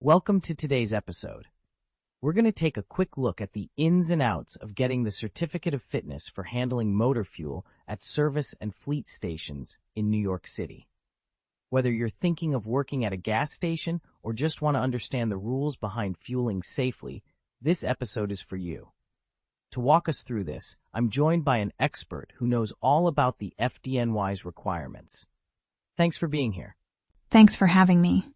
Welcome to today's episode. We're going to take a quick look at the ins and outs of getting the Certificate of Fitness for handling motor fuel at service and fleet stations in New York City. Whether you're thinking of working at a gas station or just want to understand the rules behind fueling safely, this episode is for you. To walk us through this, I'm joined by an expert who knows all about the FDNY's requirements. Thanks for being here. Thanks for having me.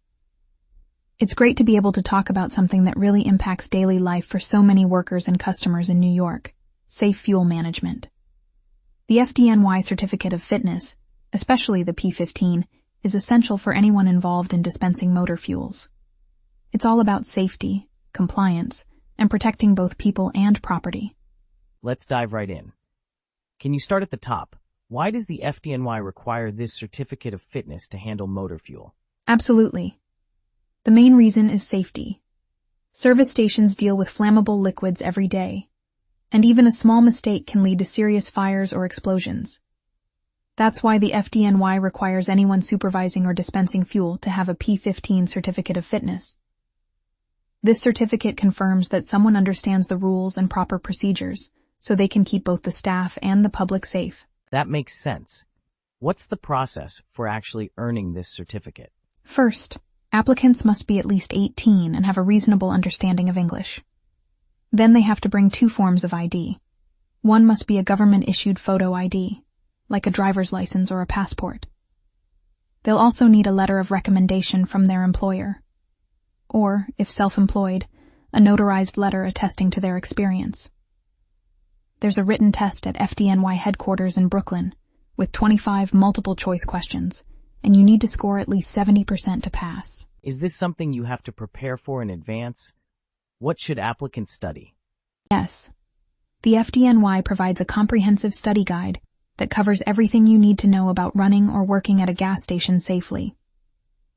It's great to be able to talk about something that really impacts daily life for so many workers and customers in New York: safe fuel management. The FDNY Certificate of Fitness, especially the P15, is essential for anyone involved in dispensing motor fuels. It's all about safety, compliance, and protecting both people and property. Let's dive right in. Can you start at the top? Why does the FDNY require this Certificate of Fitness to handle motor fuel? Absolutely. The main reason is safety. Service stations deal with flammable liquids every day, and even a small mistake can lead to serious fires or explosions. That's why the FDNY requires anyone supervising or dispensing fuel to have a P15 Certificate of Fitness. This certificate confirms that someone understands the rules and proper procedures, so they can keep both the staff and the public safe. That makes sense. What's the process for actually earning this certificate? First, applicants must be at least 18 and have a reasonable understanding of English. Then they have to bring 2 forms of ID. One must be a government-issued photo ID, like a driver's license or a passport. They'll also need a letter of recommendation from their employer, or, if self-employed, a notarized letter attesting to their experience. There's a written test at FDNY headquarters in Brooklyn, with 25 multiple-choice questions, and you need to score at least 70% to pass. Is this something you have to prepare for in advance? What should applicants study? Yes. The FDNY provides a comprehensive study guide that covers everything you need to know about running or working at a gas station safely.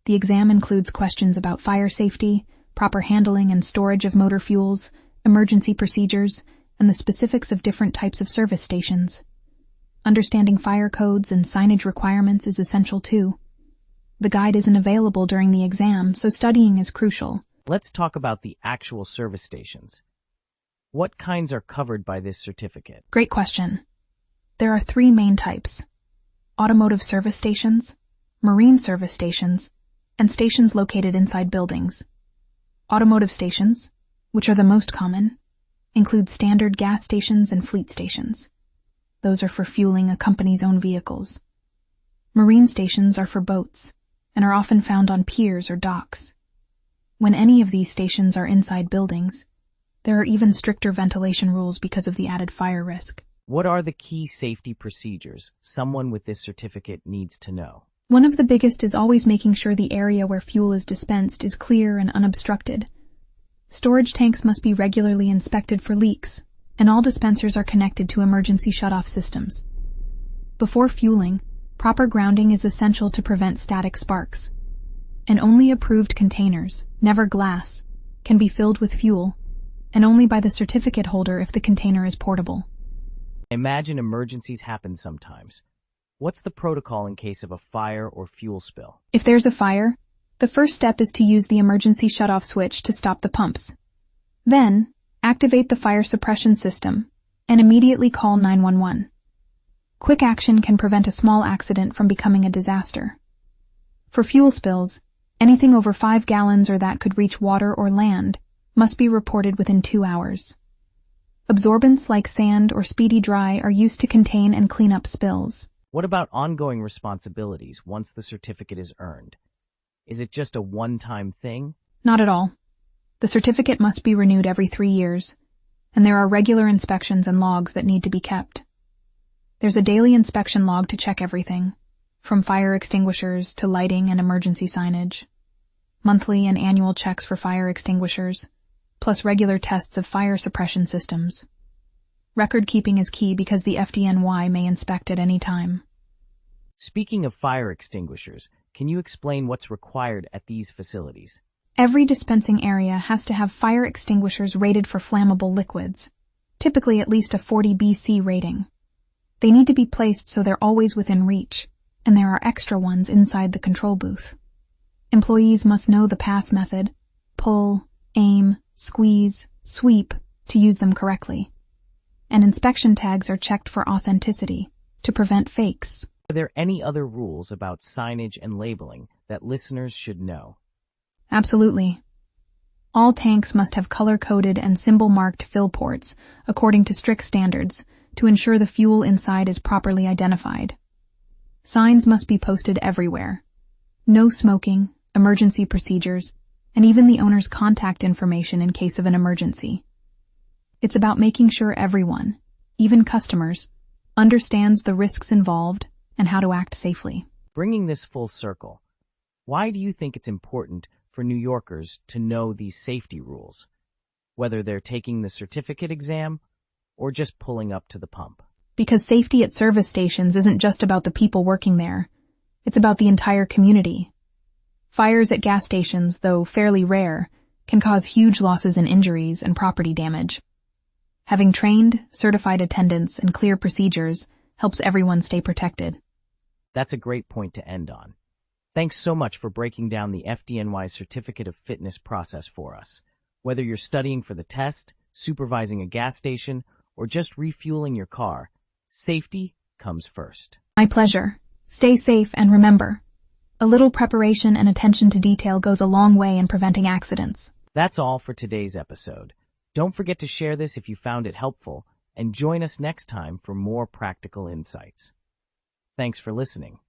The exam includes questions about fire safety, proper handling and storage of motor fuels, emergency procedures, and the specifics of different types of service stations. Understanding fire codes and signage requirements is essential too. The guide isn't available during the exam, so studying is crucial. Let's talk about the actual service stations. What kinds are covered by this certificate? Great question. There are 3 main types: automotive service stations, marine service stations, and stations located inside buildings. Automotive stations, which are the most common, include standard gas stations and fleet stations. Those are for fueling a company's own vehicles. Marine stations are for boats and are often found on piers or docks. When any of these stations are inside buildings, there are even stricter ventilation rules because of the added fire risk. What are the key safety procedures someone with this certificate needs to know? One of the biggest is always making sure the area where fuel is dispensed is clear and unobstructed. Storage tanks must be regularly inspected for leaks, and all dispensers are connected to emergency shutoff systems. Before fueling, proper grounding is essential to prevent static sparks. And only approved containers, never glass, can be filled with fuel, and only by the certificate holder if the container is portable. I imagine emergencies happen sometimes. What's the protocol in case of a fire or fuel spill? If there's a fire, the first step is to use the emergency shutoff switch to stop the pumps. Then, activate the fire suppression system and immediately call 911. Quick action can prevent a small accident from becoming a disaster. For fuel spills, anything over 5 gallons or that could reach water or land must be reported within 2 hours. Absorbents like sand or speedy dry are used to contain and clean up spills. What about ongoing responsibilities once the certificate is earned? Is it just a one-time thing? Not at all. The certificate must be renewed every 3 years, and there are regular inspections and logs that need to be kept. There's a daily inspection log to check everything, from fire extinguishers to lighting and emergency signage. Monthly and annual checks for fire extinguishers, plus regular tests of fire suppression systems. Record keeping is key because the FDNY may inspect at any time. Speaking of fire extinguishers, can you explain what's required at these facilities? Every dispensing area has to have fire extinguishers rated for flammable liquids, typically at least a 40 BC rating. They need to be placed so they're always within reach, and there are extra ones inside the control booth. Employees must know the pass method, pull, aim, squeeze, sweep to use them correctly. And inspection tags are checked for authenticity to prevent fakes. Are there any other rules about signage and labeling that listeners should know? Absolutely. All tanks must have color-coded and symbol-marked fill ports according to strict standards to ensure the fuel inside is properly identified. Signs must be posted everywhere. No smoking, emergency procedures, and even the owner's contact information in case of an emergency. It's about making sure everyone, even customers, understands the risks involved and how to act safely. Bringing this full circle, why do you think it's important for New Yorkers to know these safety rules, whether they're taking the certificate exam or just pulling up to the pump? Because safety at service stations isn't just about the people working there. It's about the entire community. Fires at gas stations, though fairly rare, can cause huge losses in injuries and property damage. Having trained, certified attendants and clear procedures helps everyone stay protected. That's a great point to end on. Thanks so much for breaking down the FDNY Certificate of Fitness process for us. Whether you're studying for the test, supervising a gas station, or just refueling your car, safety comes first. My pleasure. Stay safe and remember, a little preparation and attention to detail goes a long way in preventing accidents. That's all for today's episode. Don't forget to share this if you found it helpful, and join us next time for more practical insights. Thanks for listening.